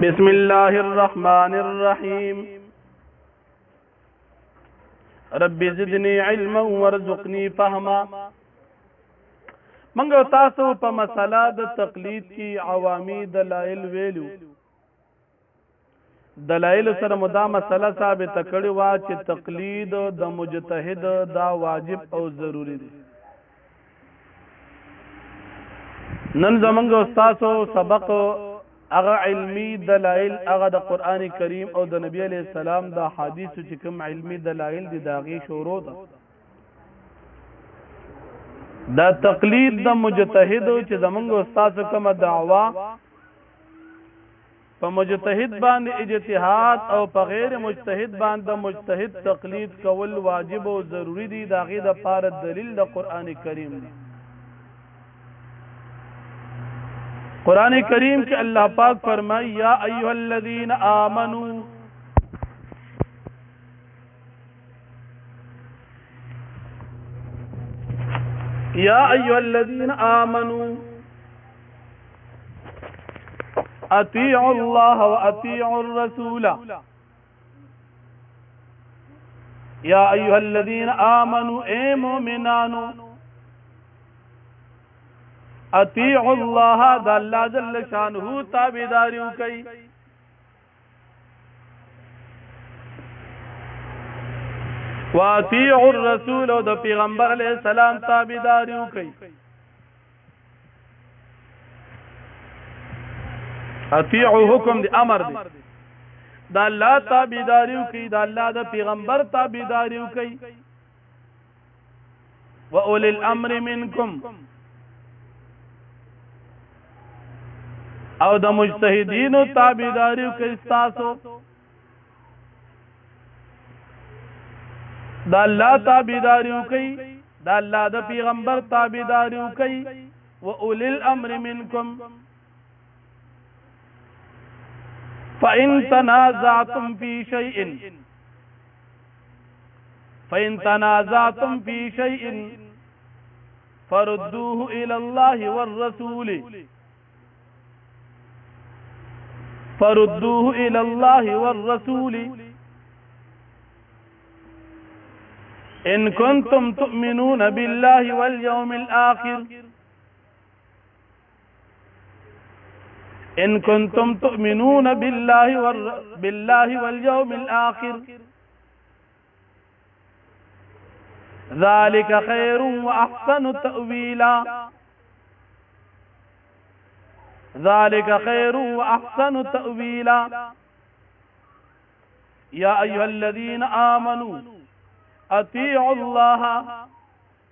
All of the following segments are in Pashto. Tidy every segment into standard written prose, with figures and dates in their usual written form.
بسم الله الرحمن الرحيم رب زدني علما وارزقني فهما. منګو تاسو په مسله د تقلید کې عوامي دلایل ویلو. دلایل سره مدا مسله ثابت کړي وا چې تقلید د مجتهد دا واجب او ضروری دی. نن زمونږ استادو سبق هغه علمی دلایل هغه د قران کریم او د نبی علی السلام د حدیث چې کوم علمی دلایل دي داغي شروع ده. دا تقلید د مجتهد چې زمونږ استاد کوم دعوا په مجتهد باندې اجتهاد او په غیر مجتهد باندې مجتهد تقلید کول واجب او ضروری دي. داغي د پاره دلیل د قران کریم دی. قرآن کریم کے اللہ پاک فرمائی یا ایها الذین آمنوا یا ایها الذین آمنوا اطیعوا اللہ و اطیعوا الرسول یا ایها الذین آمنوا اے مومنانو اطیعوا الله دا اللہ جل شانہ تابعداریوں کئی واطیعوا الرسول دا پیغمبر علیہ السلام تابعداریوں کئی. اطیعوا حکم دی امر دی دا اللہ تابعداریوں کئی دا اللہ دا پیغمبر تابعداریوں کئی. وَأُولِي الْأَمْرِ مِنْكُمْ او د مجتهدینو تابعداریو کوي تاسو د الله تابعداریو کوي د الله د پیغمبر تابعداریو کوي. واولی الامر منکم فإن تنازعتم في شيء فردوه إلى الله والرسول فردوه إلى الله والرسول إن كنتم تؤمنون بالله واليوم الآخر إن كنتم تؤمنون بالله واليوم الآخر ذلك خير وأحسن تأويلا ذلك خير وأحسن تأويلا. يا أيها الذين آمنوا أطيعوا الله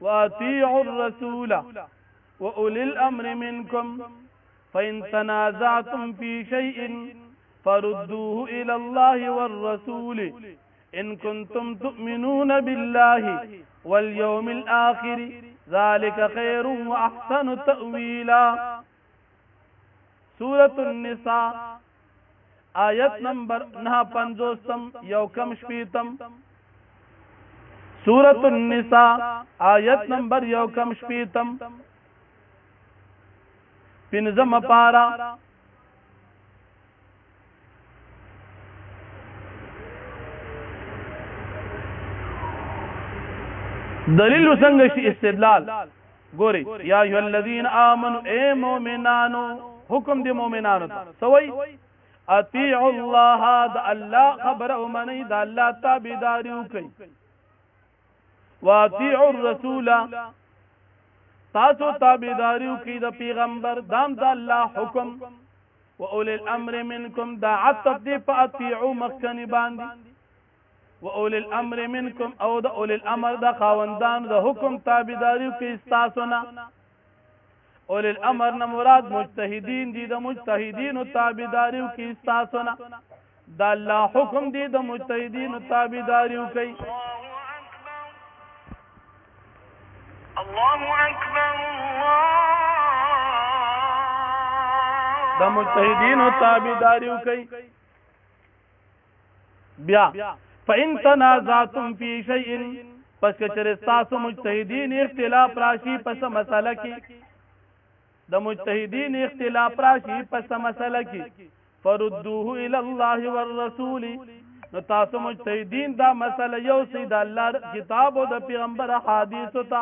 وأطيعوا الرسول وأولي الأمر منكم فإن تنازعتم في شيء فردوه إلى الله والرسول إن كنتم تؤمنون بالله واليوم الآخر ذلك خير وأحسن تأويلا. سورة النساء آیت نمبر 950 یوکم شپیتم. سورة النساء آیت نمبر یوکم شپیتم پنځم پارا. دلیل څنګه شي استدلال ګوري. یا ایها الذین آمنوا اے مومنانو حکم دی مومنانو ته سوئی اطیعوا الله دا الله خبر او منی دا الله تابعداریو کوي. واطیعوا الرسول تاسو تابعداریو کوي د پیغمبر دام دا الله حکم. واولی الامر منکم دا عطف دی په اطیعوا مخکنی باندې. واولی الامر منکم او دا اولی الامر دا خاوندان دا حکم تابعداریو کوي تاسو نه. اولی الامر نه مراد مجتهدین دي د مجتهدین تابعداریو کوي تاسو نه. دا الله حکم دي د مجتهدین تابعداریو کوي. الله اکبر د مجتهدین تابعداریو کوي. بیا فإن تنازعتم في شيء پس که چېرې تاسو مجتهدین اختلاف راشي پس مسله کې د مجتهدین اختلاف راشي پس مسله کې فردوه الى الله والرسول نو تاسو مجتهدین دا مسئله یو سید الله کتاب او د پیغمبر حدیث تا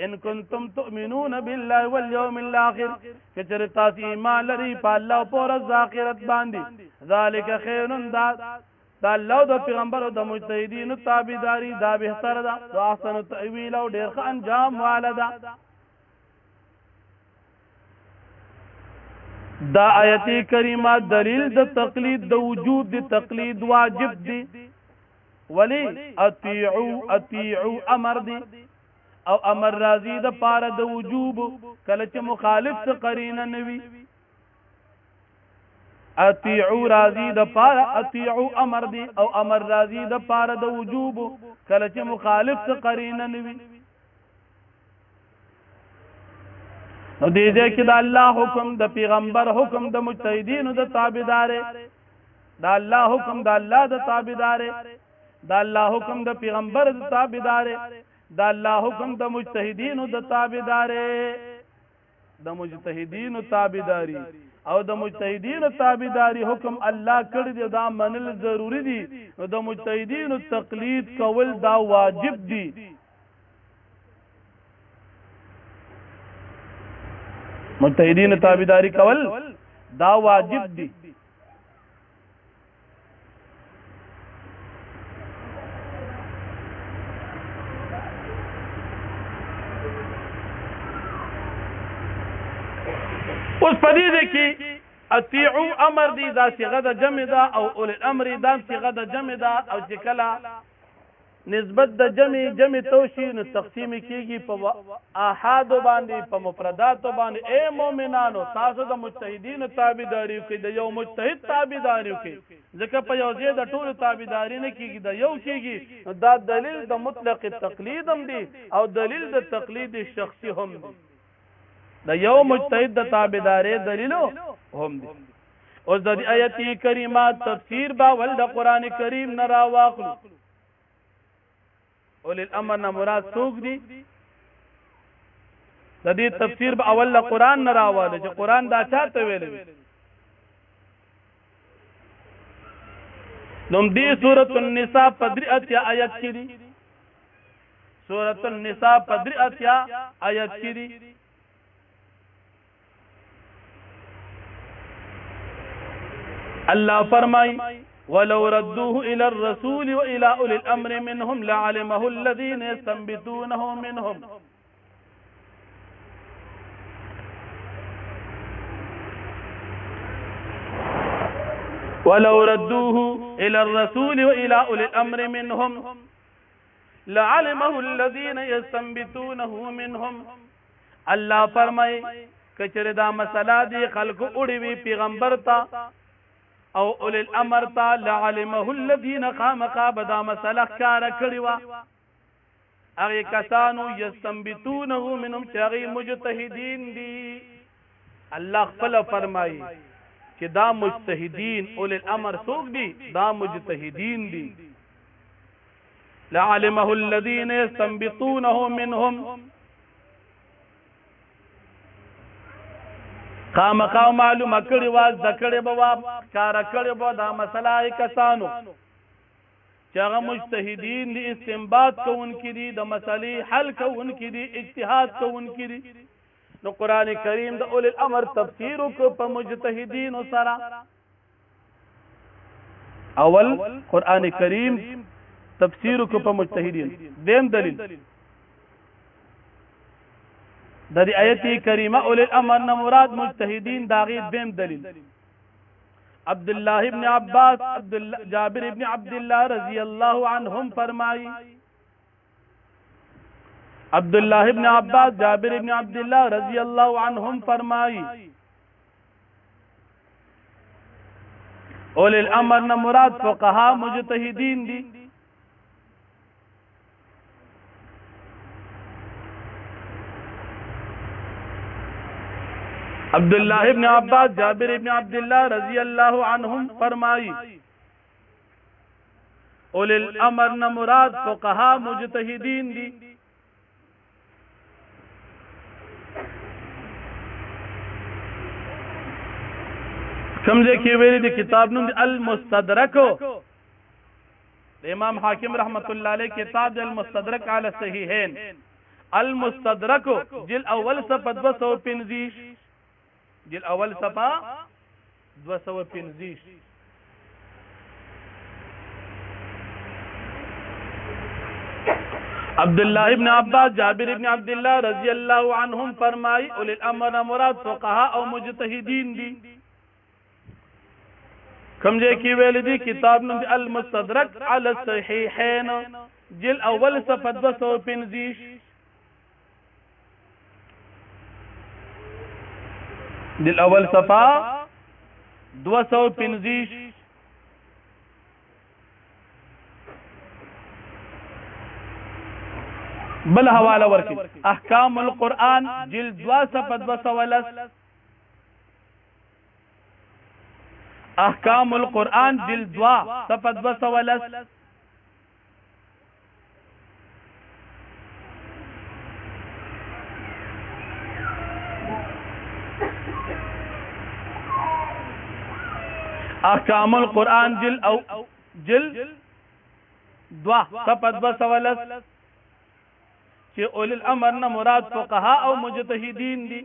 ان کنتم تؤمنون بالله واليوم الاخر کچر تاسو ایمان لري په الله او پر ذاکرت باندې ذالک خیر دا الله د پیغمبر او د مجتهدین تابعداري دا بهتر ده او احسن تاویل او ډیر ښه انجام والده دا آیت کریمه دلیل د تقلید د وجوب د تقلید واجب دی ولی اطیعو امر دی او امر راضی د پاره د وجوب کله چې مخالف څه قرینه نوي اطیعو راضی د پاره اطیعو امر دی او امر راضی د پاره د وجوب کله چې مخالف څه قرینه نوي نو دې کې د الله حکم د پیغمبر حکم د مجتهدینو د تابعدار د الله حکم د الله د تابعدار د الله حکم د پیغمبر د تابعدار د الله حکم د مجتهدینو د تابعدار د مجتهدینو تابعداري او د مجتهدینو تابعداري حکم الله کړی دی دا منل ضروری دي نو د مجتهدینو تقلید کول دا واجب دي مجتهدین تابعداری کول دا واجب دي اوس پدې ده کې اطیعو امر دي دا صيغه د جمع ده او اول الامر دا صيغه د جمع ده او چې کله نسبت د جمع توشي نو تقسیم کیږي په احاد باندې په مفردات باندې اے مؤمنانو تاسو د مجتهدین تابعداري کوي د یو مجتهد تابعداري کوي ځکه په یو ځای د ټولو تابعداري نه کیږي د یو کیږي دا دلیل د مطلق تقلید هم دی او دلیل د تقلید شخصي هم دی د یو مجتهد د تابعداري دلیل هم دی اوس د آیت کریمه تفسیر با ول د قران کریم نه راواخلو اول الامر نه مراد څوک دي د دې تفسیر به اول قرآن نه راواله چې قرآن دا چاته ویل نوم دې سورۃ النساء په 3 آیت کې دي سورۃ النساء په 3 آیت کې دي الله فرمای ولو ردوه إلى الرسول وإلى أولي الأمر منهم لعلمه الذين يستنبطونه منهم ولو ردوه إلى الرسول وإلى أولي الأمر منهم لعلمه الذين يستنبطونه منهم الله فرمای کچره دا مسله دی خلق اڑی وی پیغمبر تا او اول الامر تا لعلمه الذين خامقا بدا مسله کار کړي وا هغه کسانو یستنبطونه منهم چاغي مجتهدین دي الله خپل فرمایي چې دا مجتهدین اول الامر څوک دي دا مجتهدین دي لعلمه الذين يستنبطونه منهم خامخا معلومه کړي وا ذکرې بوا کار کړي بوا دا مسله کسانو چې هغه مجتهدین دي استنباط کوونکي دي د مسلې حل کوونکي دي اجتهاد کوونکي دي نو قران کریم د اول الامر تفسیر کو په مجتهدین سره اول قران کریم تفسیر کو په مجتهدین دیم دلیل د دې آیت کریمه اول الامر نه مراد مجتهدین داغي دیم دلیل عبد الله ابن عباس جابر ابن عبد الله رضی الله عنهم فرمایي عبد الله ابن عباس جابر ابن عبد الله رضی الله عنهم فرمایي اول الامر نه مراد فقها مجتهدین دي عبد الله ابن عباس جابر ابن عبد الله رضی الله عنهم فرمایي اول الامر نه مراد فقها مجتهدین دي کوم ځای کې ویلي د کتاب نوم المستدرک د امام حاکم رحمت الله علیه کتاب د المستدرک علی الصحیحین المستدرک جل اول صفحه 250 جل اول صفحه 250 عبداللہ ابن عباس جابر ابن عبداللہ رضی اللہ عنہم فرمائی اولی الامر مراد فقہا او مجتہدین دی کم جے کی ویل دی کتاب نم دی المستدرک علی الصحیحین جل اول صفحہ 250 جل اول صفحہ 250 بل حوالہ ورکی احکام القرآن جلد 2 صفحہ 210 احکام القرآن جلد 2 صفحہ 210 احکام القرآن جلد 2 صفحہ 210 کہ اولی الامر نہ مراد فقہا او مجتہدین دی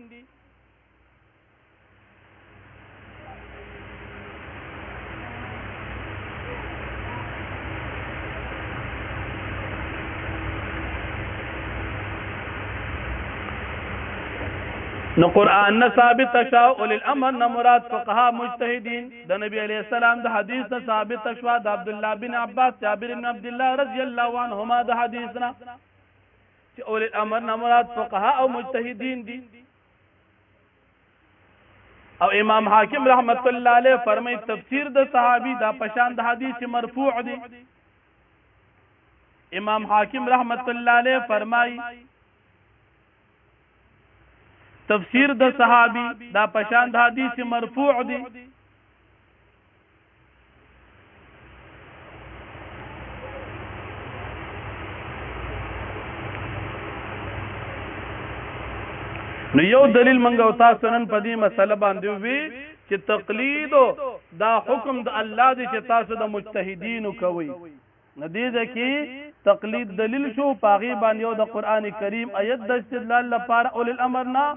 نو قرآن نہ ثابت شاو اولی الامر نہ مراد فقہا مجتہدین دا نبی علیہ السلام دا حدیث نہ ثابت شوا دا عبداللہ بن عباس جابر بن عبداللہ رضی اللہ عنہما دا حدیث نہ کہ اولی الامر نہ مراد فقہا او مجتہدین دی او امام حاکم رحمت اللہ علیہ فرمائی تفسیر دا صحابی دا پشان دا حدیث مرفوع دی امام حاکم رحمت اللہ علیہ فرمائی تفسیر دا صحابی دا پشان دا حدیث مرفوع دی نو یو دلیل منگا تاسو نن په دې مسله باندې وی چې تقلید دا حکم د الله دی چې تاسو د مجتهدین کوي ندیده کې تقلید دلیل شو پاغي باندې او د قران کریم آیت د استدلال لپاره اول الامر نا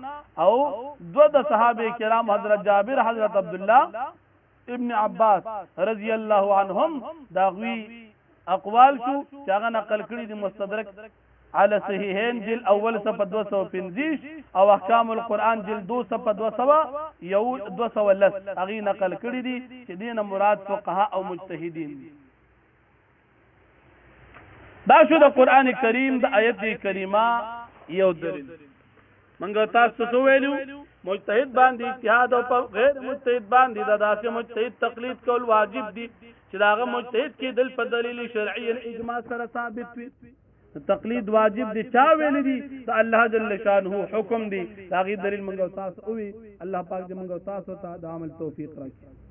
او دو د صحابه کرام حضرت جابر حضرت عبداللہ ابن عباس رضی الله عنهم دا غوی اقوال شو چې هغه نقل کړي د مستدرک على صحیحین جل اول صفحه 250 او احکام القرآن جل 2 صفحه 210 اغي نقل کړي دي چې دینه مراد فقها او مجتهدین دي دا شو د قران کریم د آیت کریمه یو دلیل منګه تاسو څه ویلو مجتهد باندې اجتهاد او غیر مجتهد باندې د داسې مجتهد تقلید کول واجب دي چې داغه مجتهد کې دل په دلیل شرعي اجماع سره ثابت وي تقلید واجب دی چا ویل دی ته الله جل شانه حکم دی دا غي دلیل منګو تاسو او الله پاک دې منګو تاسو ته د عمل توفیق راکړي